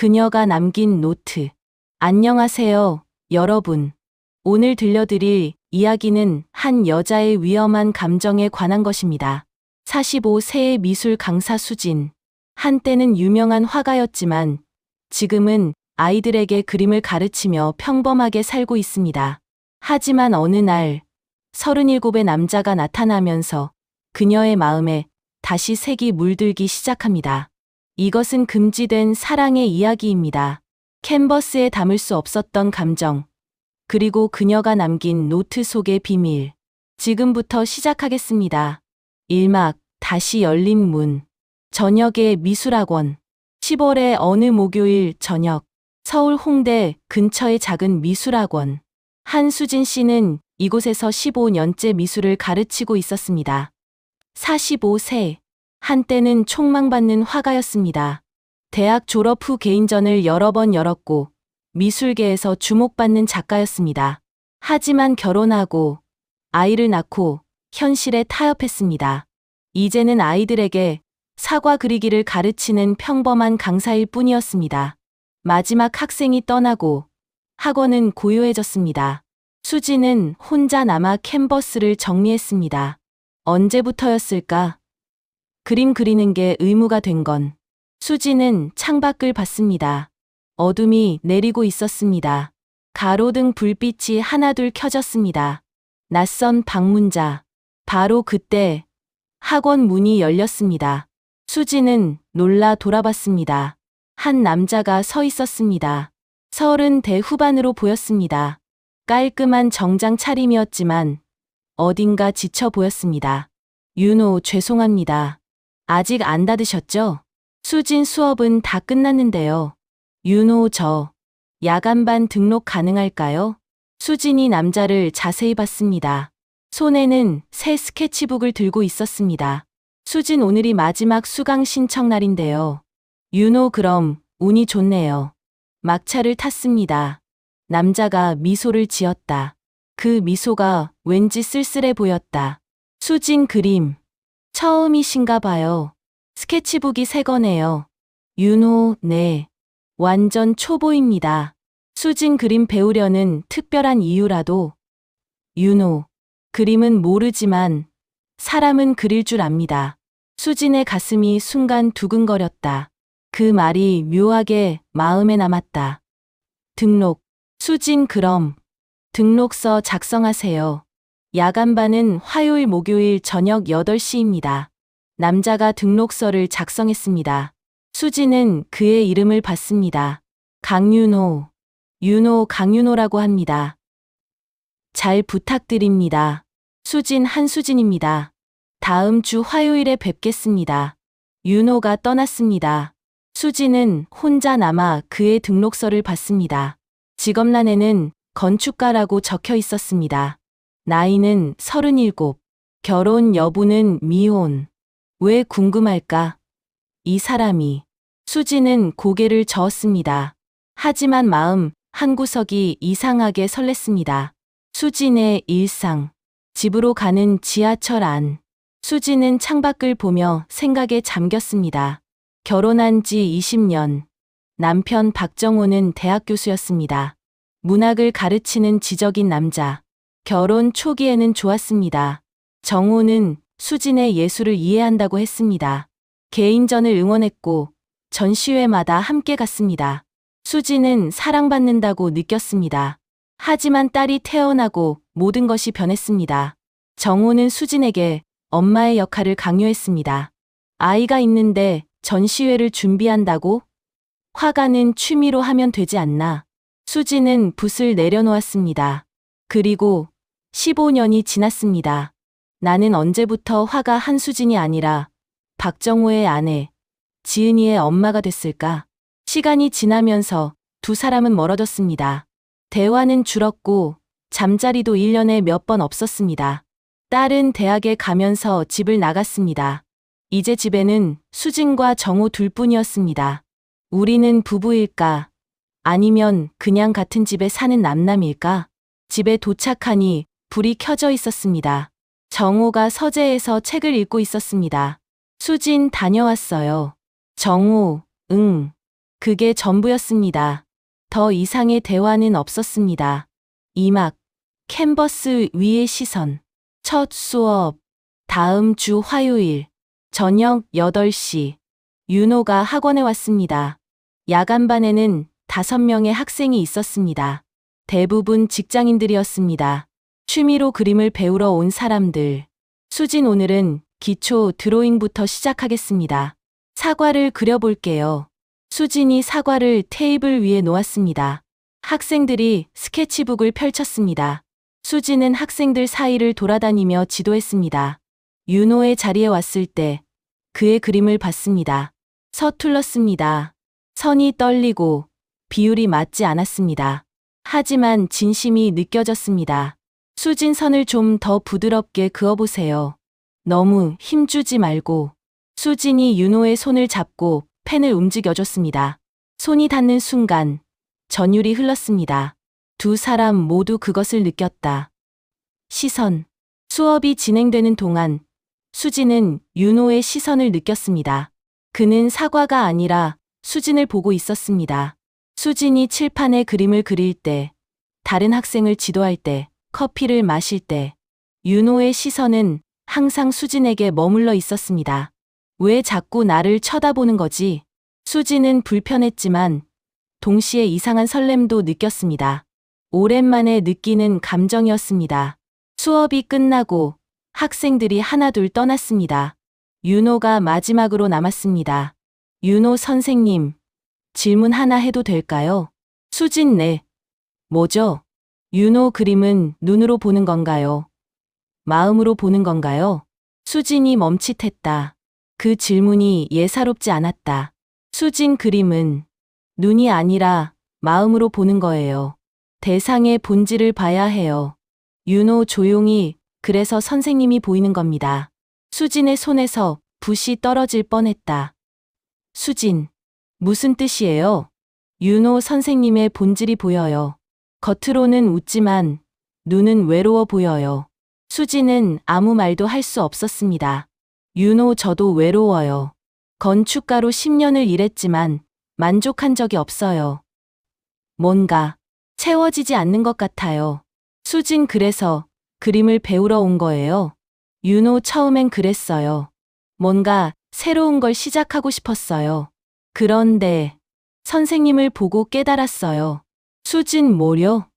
그녀가 남긴 노트. 안녕하세요, 여러분. 오늘 들려드릴 이야기는 한 여자의 위험한 감정에 관한 것입니다. 45세의 미술 강사 수진. 한때는 유명한 화가였지만 지금은 아이들에게 그림을 가르치며 평범하게 살고 있습니다. 하지만 어느 날 37의 남자가 나타나면서 그녀의 마음에 다시 색이 물들기 시작합니다. 이것은 금지된 사랑의 이야기입니다. 캔버스에 담을 수 없었던 감정, 그리고 그녀가 남긴 노트 속의 비밀. 지금부터 시작하겠습니다. 1막, 다시 열린 문. 저녁의 미술학원. 10월의 어느 목요일 저녁, 서울 홍대 근처의 작은 미술학원. 한수진 씨는 이곳에서 15년째 미술을 가르치고 있었습니다. 45세. 한때는 촉망받는 화가였습니다. 대학 졸업 후 개인전을 여러 번 열었고 미술계에서 주목받는 작가였습니다. 하지만 결혼하고 아이를 낳고 현실에 타협했습니다. 이제는 아이들에게 사과 그리기를 가르치는 평범한 강사일 뿐이었습니다. 마지막 학생이 떠나고 학원은 고요해졌습니다. 수지는 혼자 남아 캔버스를 정리했습니다. 언제부터였을까? 그림 그리는 게 의무가 된 건. 수지는 창밖을 봤습니다. 어둠이 내리고 있었습니다. 가로등 불빛이 하나둘 켜졌습니다. 낯선 방문자. 바로 그때 학원 문이 열렸습니다. 수지는 놀라 돌아봤습니다. 한 남자가 서 있었습니다. 30대 후반으로 보였습니다. 깔끔한 정장 차림이었지만 어딘가 지쳐 보였습니다. 윤호, 죄송합니다. 아직 안 닫으셨죠? 수진, 수업은 다 끝났는데요. 윤호, 저 야간반 등록 가능할까요? 수진이 남자를 자세히 봤습니다. 손에는 새 스케치북을 들고 있었습니다. 수진, 오늘이 마지막 수강 신청 날인데요. 윤호, 그럼 운이 좋네요. 막차를 탔습니다. 남자가 미소를 지었다. 그 미소가 왠지 쓸쓸해 보였다. 수진, 그림 처음이신가 봐요. 스케치북이 새 거네요. 윤호, 네. 완전 초보입니다. 수진, 그림 배우려는 특별한 이유라도. 윤호, 그림은 모르지만 사람은 그릴 줄 압니다. 수진의 가슴이 순간 두근거렸다. 그 말이 묘하게 마음에 남았다. 등록. 수진, 그럼 등록서 작성하세요. 야간반은 화요일, 목요일 저녁 8시입니다. 남자가 등록서를 작성했습니다. 수진은 그의 이름을 봤습니다. 강윤호. 윤호, 강윤호라고 합니다. 잘 부탁드립니다. 수진, 한수진입니다. 다음 주 화요일에 뵙겠습니다. 윤호가 떠났습니다. 수진은 혼자 남아 그의 등록서를 봤습니다. 직업란에는 건축가라고 적혀 있었습니다. 나이는 37, 결혼 여부는 미혼. 왜 궁금할까? 이 사람이. 수지는 고개를 저었습니다. 하지만 마음 한구석이 이상하게 설렜습니다. 수진의 일상. 집으로 가는 지하철 안. 수지는 창밖을 보며 생각에 잠겼습니다. 결혼한 지 20년. 남편 박정호는 대학 교수였습니다. 문학을 가르치는 지적인 남자. 결혼 초기에는 좋았습니다. 정호는 수진의 예술을 이해한다고 했습니다. 개인전을 응원했고 전시회마다 함께 갔습니다. 수진은 사랑받는다고 느꼈습니다. 하지만 딸이 태어나고 모든 것이 변했습니다. 정호는 수진에게 엄마의 역할을 강요했습니다. 아이가 있는데 전시회를 준비한다고? 화가는 취미로 하면 되지 않나? 수진은 붓을 내려놓았습니다. 그리고 15년이 지났습니다. 나는 언제부터 화가 한수진이 아니라 박정호의 아내, 지은이의 엄마가 됐을까? 시간이 지나면서 두 사람은 멀어졌습니다. 대화는 줄었고 잠자리도 1년에 몇 번 없었습니다. 딸은 대학에 가면서 집을 나갔습니다. 이제 집에는 수진과 정호 둘뿐이었습니다. 우리는 부부일까? 아니면 그냥 같은 집에 사는 남남일까? 집에 도착하니 불이 켜져 있었습니다. 정호가 서재에서 책을 읽고 있었습니다. 수진, 다녀왔어요. 정호, 응. 그게 전부였습니다. 더 이상의 대화는 없었습니다. 2막, 캔버스 위의 시선. 첫 수업. 다음 주 화요일. 저녁 8시. 윤호가 학원에 왔습니다. 야간반에는 5명의 학생이 있었습니다. 대부분 직장인들이었습니다. 취미로 그림을 배우러 온 사람들. 수진, 오늘은 기초 드로잉부터 시작하겠습니다. 사과를 그려볼게요. 수진이 사과를 테이블 위에 놓았습니다. 학생들이 스케치북을 펼쳤습니다. 수진은 학생들 사이를 돌아다니며 지도했습니다. 윤호의 자리에 왔을 때 그의 그림을 봤습니다. 서툴렀습니다. 선이 떨리고 비율이 맞지 않았습니다. 하지만 진심이 느껴졌습니다. 수진, 선을 좀 더 부드럽게 그어보세요. 너무 힘주지 말고. 수진이 윤호의 손을 잡고 펜을 움직여줬습니다. 손이 닿는 순간 전율이 흘렀습니다. 두 사람 모두 그것을 느꼈다. 시선. 수업이 진행되는 동안 수진은 윤호의 시선을 느꼈습니다. 그는 사과가 아니라 수진을 보고 있었습니다. 수진이 칠판에 그림을 그릴 때, 다른 학생을 지도할 때, 커피를 마실 때, 윤호의 시선은 항상 수진에게 머물러 있었습니다. 왜 자꾸 나를 쳐다보는 거지? 수진은 불편했지만 동시에 이상한 설렘도 느꼈습니다. 오랜만에 느끼는 감정이었습니다. 수업이 끝나고 학생들이 하나둘 떠났습니다. 윤호가 마지막으로 남았습니다. 윤호 선생님, 질문 하나 해도 될까요? 수진, 네. 뭐죠? 윤호, 그림은 눈으로 보는 건가요? 마음으로 보는 건가요? 수진이 멈칫했다. 그 질문이 예사롭지 않았다. 수진, 그림은 눈이 아니라 마음으로 보는 거예요. 대상의 본질을 봐야 해요. 윤호, 조용히. 그래서 선생님이 보이는 겁니다. 수진의 손에서 붓이 떨어질 뻔했다. 수진, 무슨 뜻이에요? 윤호, 선생님의 본질이 보여요. 겉으로는 웃지만 눈은 외로워 보여요. 수진은 아무 말도 할 수 없었습니다. 윤호, 저도 외로워요. 건축가로 10년을 일했지만 만족한 적이 없어요. 뭔가 채워지지 않는 것 같아요. 수진, 그래서 그림을 배우러 온 거예요. 윤호, 처음엔 그랬어요. 뭔가 새로운 걸 시작하고 싶었어요. 그런데 선생님을 보고 깨달았어요. 수진, 뭐요?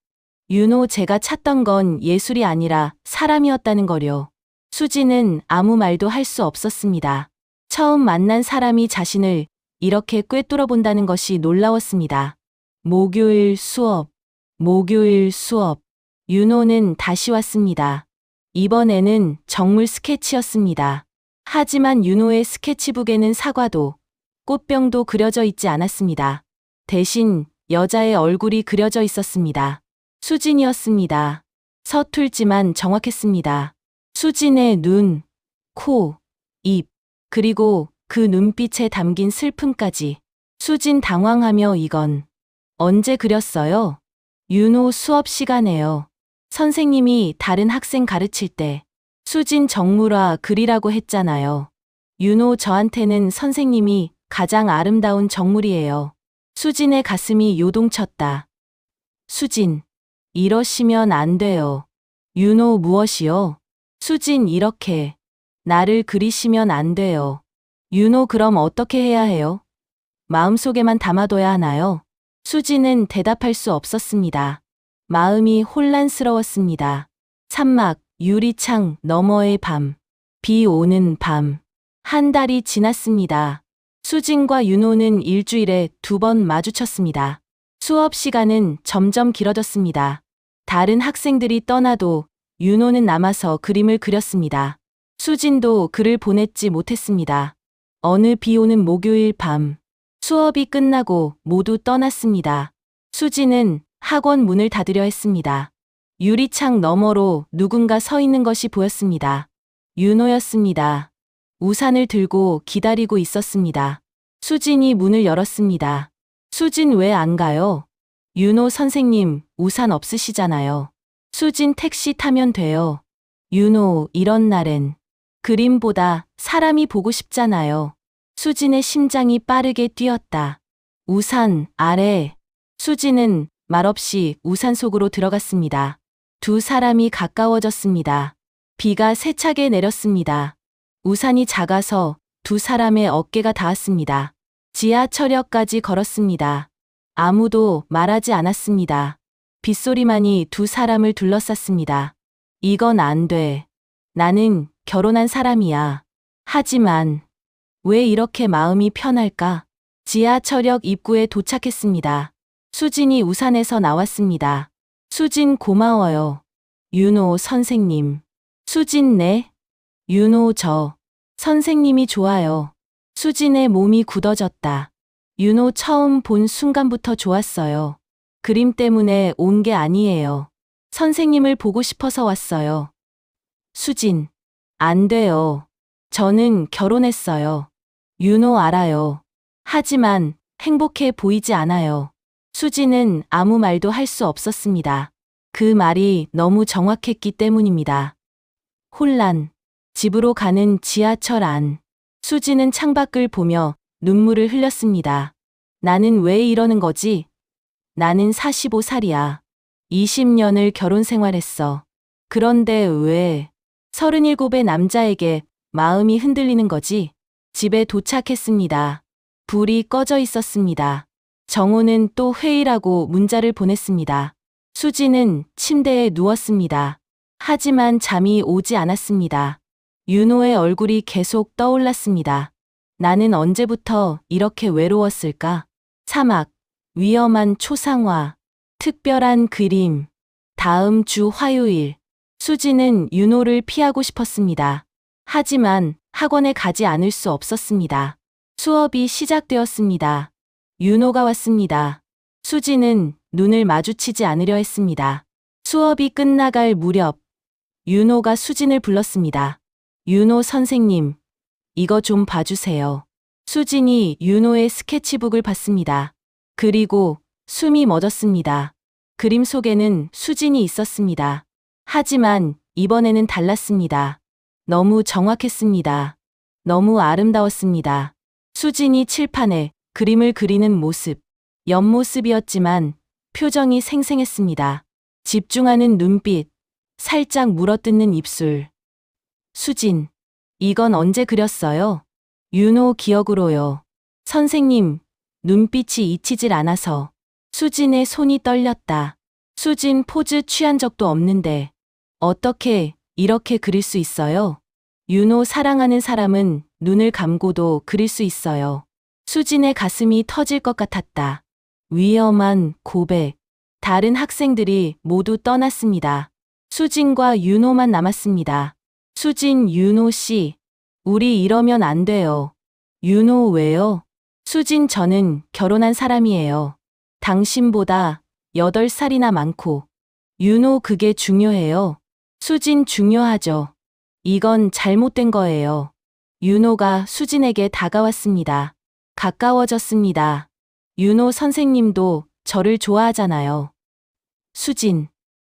윤호, 제가 찾던 건 예술이 아니라 사람이었다는 거요. 수진은 아무 말도 할 수 없었습니다. 처음 만난 사람이 자신을 이렇게 꿰뚫어 본다는 것이 놀라웠습니다. 목요일 수업, 목요일 수업. 윤호는 다시 왔습니다. 이번에는 정물 스케치였습니다. 하지만 윤호의 스케치북에는 사과도 꽃병도 그려져 있지 않았습니다. 대신 여자의 얼굴이 그려져 있었습니다. 수진이었습니다. 서툴지만 정확했습니다. 수진의 눈, 코, 입, 그리고 그 눈빛에 담긴 슬픔까지. 수진, 당황하며 이건 언제 그렸어요? 윤호, 수업 시간에요. 선생님이 다른 학생 가르칠 때. 수진, 정물화 그리라고 했잖아요. 윤호, 저한테는 선생님이 가장 아름다운 정물이에요. 수진의 가슴이 요동쳤다. 수진, 이러시면 안 돼요. 윤호, 무엇이요? 수진, 이렇게 나를 그리시면 안 돼요. 윤호, 그럼 어떻게 해야 해요? 마음속에만 담아둬야 하나요? 수진은 대답할 수 없었습니다. 마음이 혼란스러웠습니다. 산막, 유리창 너머의 밤. 비 오는 밤. 한 달이 지났습니다. 수진과 윤호는 일주일에 2번 마주쳤습니다. 수업 시간은 점점 길어졌습니다. 다른 학생들이 떠나도 윤호는 남아서 그림을 그렸습니다. 수진도 글을 보냈지 못했습니다. 어느 비 오는 목요일 밤. 수업이 끝나고 모두 떠났습니다. 수진은 학원 문을 닫으려 했습니다. 유리창 너머로 누군가 서 있는 것이 보였습니다. 윤호였습니다. 우산을 들고 기다리고 있었습니다. 수진이 문을 열었습니다. 수진, 왜 안 가요? 윤호, 선생님, 우산 없으시잖아요. 수진, 택시 타면 돼요. 윤호, 이런 날엔 그림보다 사람이 보고 싶잖아요. 수진의 심장이 빠르게 뛰었다. 우산 아래. 수진은 말없이 우산 속으로 들어갔습니다. 두 사람이 가까워졌습니다. 비가 세차게 내렸습니다. 우산이 작아서 두 사람의 어깨가 닿았습니다. 지하철역까지 걸었습니다. 아무도 말하지 않았습니다. 빗소리만이 두 사람을 둘러쌌습니다. 이건 안 돼. 나는 결혼한 사람이야. 하지만 왜 이렇게 마음이 편할까? 지하철역 입구에 도착했습니다. 수진이 우산에서 나왔습니다. 수진 고마워요. 윤호 선생님. 수진 네? 윤호 저. 선생님이 좋아요. 수진의 몸이 굳어졌다. 윤호 처음 본 순간부터 좋았어요. 그림 때문에 온 게 아니에요. 선생님을 보고 싶어서 왔어요. 수진. 안 돼요. 저는 결혼했어요. 윤호 알아요. 하지만 행복해 보이지 않아요. 수진은 아무 말도 할 수 없었습니다. 그 말이 너무 정확했기 때문입니다. 혼란. 집으로 가는 지하철 안. 수진은 창밖을 보며 눈물을 흘렸습니다. 나는 왜 이러는 거지? 나는 45살이야. 20년을 결혼 생활했어. 그런데 왜 37의 남자에게 마음이 흔들리는 거지? 집에 도착했습니다. 불이 꺼져 있었습니다. 정호는 또 회의라고 문자를 보냈습니다. 수지는 침대에 누웠습니다. 하지만 잠이 오지 않았습니다. 윤호의 얼굴이 계속 떠올랐습니다. 나는 언제부터 이렇게 외로웠을까? 사막, 위험한 초상화, 특별한 그림. 다음 주 화요일. 수지는 윤호를 피하고 싶었습니다. 하지만 학원에 가지 않을 수 없었습니다. 수업이 시작되었습니다. 윤호가 왔습니다. 수지는 눈을 마주치지 않으려 했습니다. 수업이 끝나갈 무렵 윤호가 수진을 불렀습니다. 윤호 선생님, 이거 좀 봐주세요. 수진이 윤호의 스케치북을 봤습니다. 그리고 숨이 멎었습니다. 그림 속에는 수진이 있었습니다. 하지만 이번에는 달랐습니다. 너무 정확했습니다. 너무 아름다웠습니다. 수진이 칠판에 그림을 그리는 모습, 옆모습이었지만 표정이 생생했습니다. 집중하는 눈빛, 살짝 물어뜯는 입술. 수진, 이건 언제 그렸어요? 윤호 기억으로요. 선생님, 눈빛이 잊히질 않아서. 수진의 손이 떨렸다. 수진 포즈 취한 적도 없는데 어떻게 이렇게 그릴 수 있어요? 윤호 사랑하는 사람은 눈을 감고도 그릴 수 있어요. 수진의 가슴이 터질 것 같았다. 위험한 고백. 다른 학생들이 모두 떠났습니다. 수진과 윤호만 남았습니다. 수진, 윤호 씨, 우리 이러면 안 돼요. 윤호 왜요? 수진, 저는 결혼한 사람이에요. 당신보다 8살이나 많고. 윤호, 그게 중요해요. 수진, 중요하죠. 이건 잘못된 거예요. 윤호가 수진에게 다가왔습니다. 가까워졌습니다. 윤호 선생님도 저를 좋아하잖아요. 수진,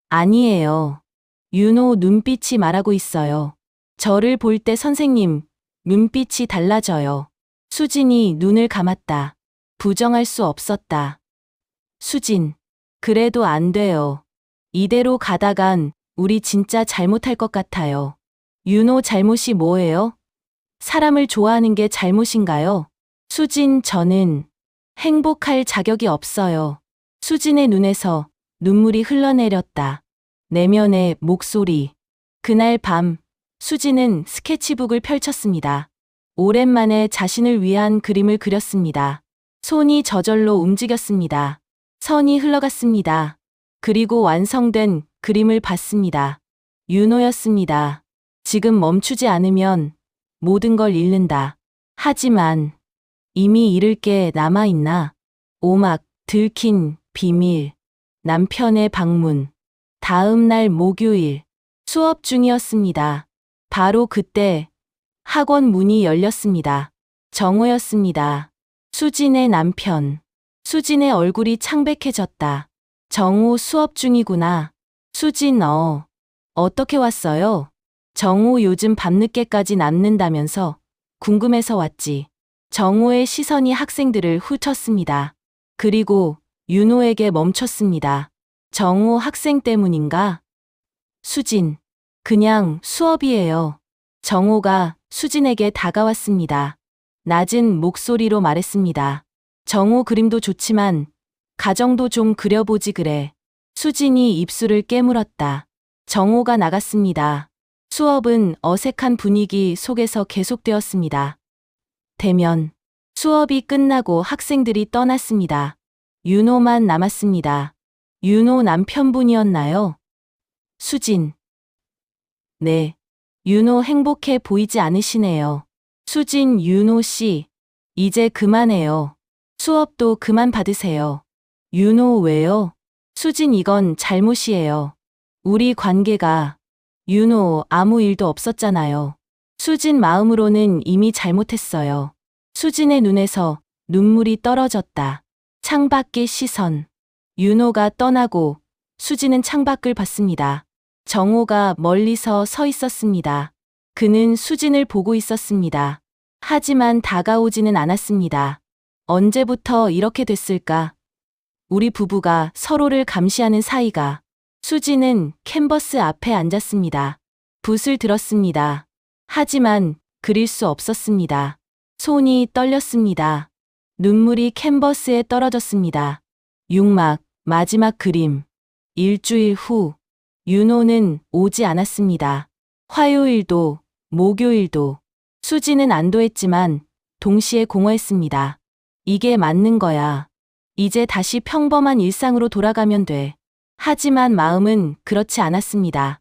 아니에요. 윤호 눈빛이 말하고 있어요. 저를 볼 때 선생님, 눈빛이 달라져요. 수진이 눈을 감았다. 부정할 수 없었다. 수진, 그래도 안 돼요. 이대로 가다간 우리 진짜 잘못할 것 같아요. 윤호 잘못이 뭐예요? 사람을 좋아하는 게 잘못인가요? 수진, 저는 행복할 자격이 없어요. 수진의 눈에서 눈물이 흘러내렸다. 내면의 목소리. 그날 밤, 수진은 스케치북을 펼쳤습니다. 오랜만에 자신을 위한 그림을 그렸습니다. 손이 저절로 움직였습니다. 선이 흘러갔습니다. 그리고 완성된 그림을 봤습니다. 윤호였습니다. 지금 멈추지 않으면 모든 걸 잃는다. 하지만 이미 잃을 게 남아있나? 오막, 들킨 비밀. 남편의 방문. 다음 날 목요일. 수업 중이었습니다. 바로 그때 학원 문이 열렸습니다. 정호였습니다. 수진의 남편. 수진의 얼굴이 창백해졌다. 정호, 수업 중이구나. 수진, 어떻게 왔어요? 정호, 요즘 밤늦게까지 남는다면서 궁금해서 왔지. 정호의 시선이 학생들을 훑었습니다. 그리고 윤호에게 멈췄습니다. 정호 학생 때문인가? 수진, 그냥 수업이에요. 정호가 수진에게 다가왔습니다. 낮은 목소리로 말했습니다. 정호 그림도 좋지만 가정도 좀 그려보지 그래. 수진이 입술을 깨물었다. 정호가 나갔습니다. 수업은 어색한 분위기 속에서 계속되었습니다. 대면. 수업이 끝나고 학생들이 떠났습니다. 윤호만 남았습니다. 윤호 남편분이었나요? 수진. 네. 윤호 행복해 보이지 않으시네요. 수진, 윤호 씨. 이제 그만해요. 수업도 그만 받으세요. 윤호 왜요? 수진 이건 잘못이에요. 우리 관계가. 윤호 아무 일도 없었잖아요. 수진 마음으로는 이미 잘못했어요. 수진의 눈에서 눈물이 떨어졌다. 창밖의 시선. 윤호가 떠나고 수진은 창밖을 봤습니다. 정호가 멀리서 서 있었습니다. 그는 수진을 보고 있었습니다. 하지만 다가오지는 않았습니다. 언제부터 이렇게 됐을까? 우리 부부가 서로를 감시하는 사이가. 수진은 캔버스 앞에 앉았습니다. 붓을 들었습니다. 하지만 그릴 수 없었습니다. 손이 떨렸습니다. 눈물이 캔버스에 떨어졌습니다. 육막, 마지막 그림. 일주일 후, 윤호는 오지 않았습니다. 화요일도, 목요일도. 수지는 안도했지만 동시에 공허했습니다. 이게 맞는 거야. 이제 다시 평범한 일상으로 돌아가면 돼. 하지만 마음은 그렇지 않았습니다.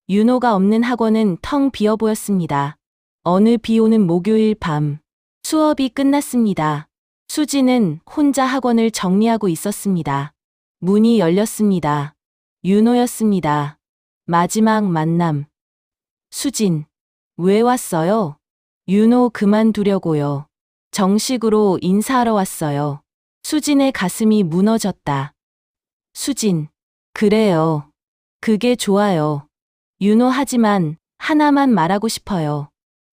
윤호가 없는 학원은 텅 비어 보였습니다. 어느 비 오는 목요일 밤. 수업이 끝났습니다. 수지는 혼자 학원을 정리하고 있었습니다. 문이 열렸습니다. 윤호였습니다. 마지막 만남. 수진, 왜 왔어요? 윤호 그만두려고요. 정식으로 인사하러 왔어요. 수진의 가슴이 무너졌다. 수진, 그래요. 그게 좋아요. 윤호 하지만 하나만 말하고 싶어요.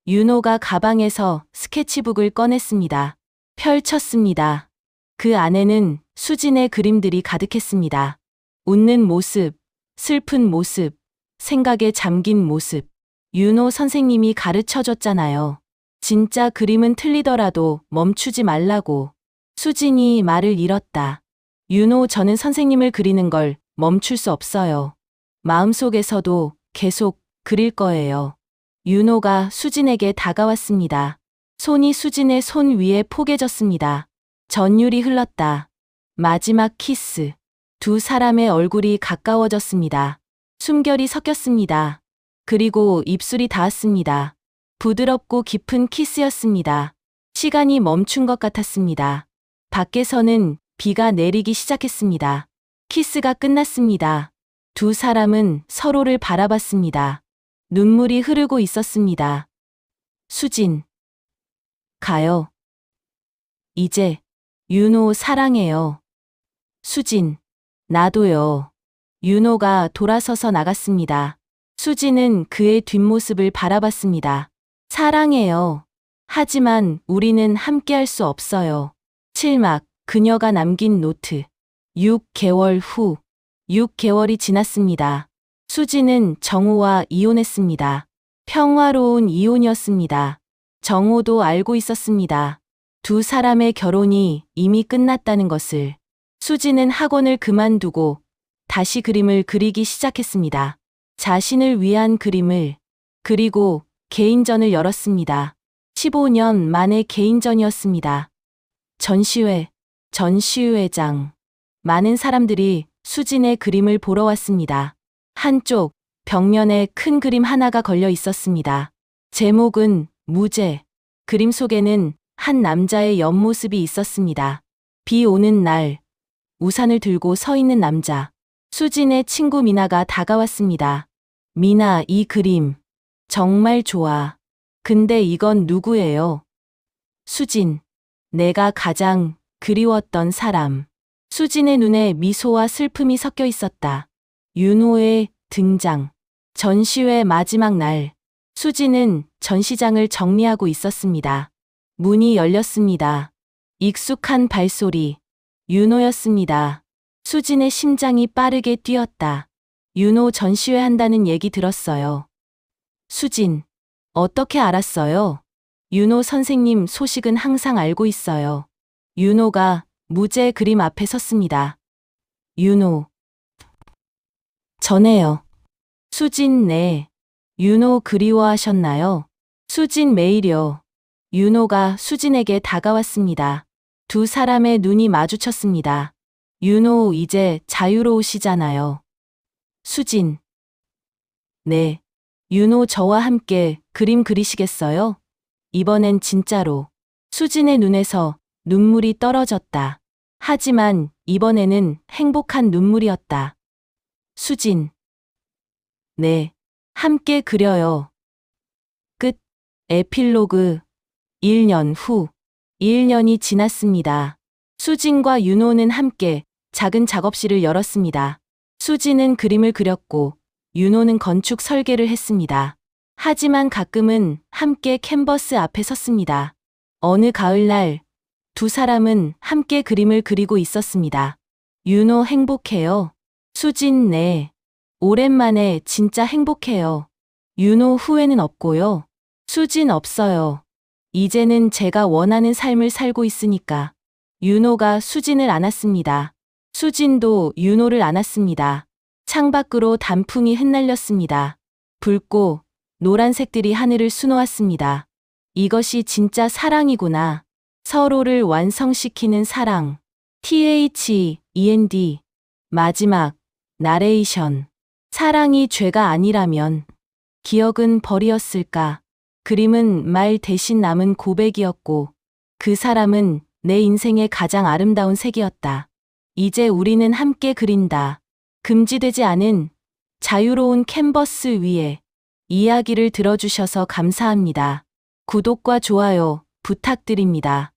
윤호가 가방에서 스케치북을 꺼냈습니다. 펼쳤습니다. 그 안에는 수진의 그림들이 가득했습니다. 웃는 모습, 슬픈 모습, 생각에 잠긴 모습. 윤호 선생님이 가르쳐줬잖아요. 진짜 그림은 틀리더라도 멈추지 말라고. 수진이 말을 잃었다. 윤호 저는 선생님을 그리는 걸 멈출 수 없어요. 마음속에서도 계속 그릴 거예요. 윤호가 수진에게 다가왔습니다. 손이 수진의 손 위에 포개졌습니다. 전율이 흘렀다. 마지막 키스. 두 사람의 얼굴이 가까워졌습니다. 숨결이 섞였습니다. 그리고 입술이 닿았습니다. 부드럽고 깊은 키스였습니다. 시간이 멈춘 것 같았습니다. 밖에서는 비가 내리기 시작했습니다. 키스가 끝났습니다. 두 사람은 서로를 바라봤습니다. 눈물이 흐르고 있었습니다. 수진. 가요. 이제. 윤호 사랑해요. 수진. 나도요. 윤호가 돌아서서 나갔습니다. 수진은 그의 뒷모습을 바라봤습니다. 사랑해요. 하지만 우리는 함께할 수 없어요. 7막, 그녀가 남긴 노트. 6개월 후. 6개월이 지났습니다. 수진은 정호와 이혼했습니다. 평화로운 이혼이었습니다. 정호도 알고 있었습니다. 두 사람의 결혼이 이미 끝났다는 것을. 수진은 학원을 그만두고 다시 그림을 그리기 시작했습니다. 자신을 위한 그림을. 그리고 개인전을 열었습니다. 15년 만의 개인전이었습니다. 전시회장. 많은 사람들이 수진의 그림을 보러 왔습니다. 한쪽 벽면에 큰 그림 하나가 걸려 있었습니다. 제목은 무죄. 그림 속에는 한 남자의 옆모습이 있었습니다. 비 오는 날, 우산을 들고 서 있는 남자. 수진의 친구 미나가 다가왔습니다. 미나, 이 그림 정말 좋아. 근데 이건 누구예요? 수진. 내가 가장 그리웠던 사람. 수진의 눈에 미소와 슬픔이 섞여 있었다. 윤호의 등장. 전시회 마지막 날. 수진은 전시장을 정리하고 있었습니다. 문이 열렸습니다. 익숙한 발소리. 윤호였습니다. 수진의 심장이 빠르게 뛰었다. 윤호 전시회 한다는 얘기 들었어요. 수진, 어떻게 알았어요? 윤호 선생님 소식은 항상 알고 있어요. 윤호가 무제 그림 앞에 섰습니다. 윤호. 전해요. 수진, 네. 윤호 그리워하셨나요? 수진, 매일요. 윤호가 수진에게 다가왔습니다. 두 사람의 눈이 마주쳤습니다. 윤호, 이제 자유로우시잖아요. 수진. 네. 윤호, 저와 함께 그림 그리시겠어요? 이번엔 진짜로. 수진의 눈에서 눈물이 떨어졌다. 하지만 이번에는 행복한 눈물이었다. 수진. 네. 함께 그려요. 끝. 에필로그. 1년 후. 1년이 지났습니다. 수진과 윤호는 함께 작은 작업실을 열었습니다. 수진은 그림을 그렸고 윤호는 건축 설계를 했습니다. 하지만 가끔은 함께 캔버스 앞에 섰습니다. 어느 가을날 두 사람은 함께 그림을 그리고 있었습니다. 윤호, 행복해요. 수진, 네. 오랜만에 진짜 행복해요. 윤호, 후회는 없고요. 수진, 없어요. 이제는 제가 원하는 삶을 살고 있으니까. 윤호가 수진을 안았습니다. 수진도 윤호를 안았습니다. 창밖으로 단풍이 흩날렸습니다. 붉고 노란색들이 하늘을 수놓았습니다. 이것이 진짜 사랑이구나. 서로를 완성시키는 사랑. THEND. 마지막 나레이션. 사랑이 죄가 아니라면 기억은 벌이었을까? 그림은 말 대신 남은 고백이었고 그 사람은 내 인생의 가장 아름다운 색이었다. 이제 우리는 함께 그린다. 금지되지 않은 자유로운 캔버스 위에. 이야기를 들어주셔서 감사합니다. 구독과 좋아요 부탁드립니다.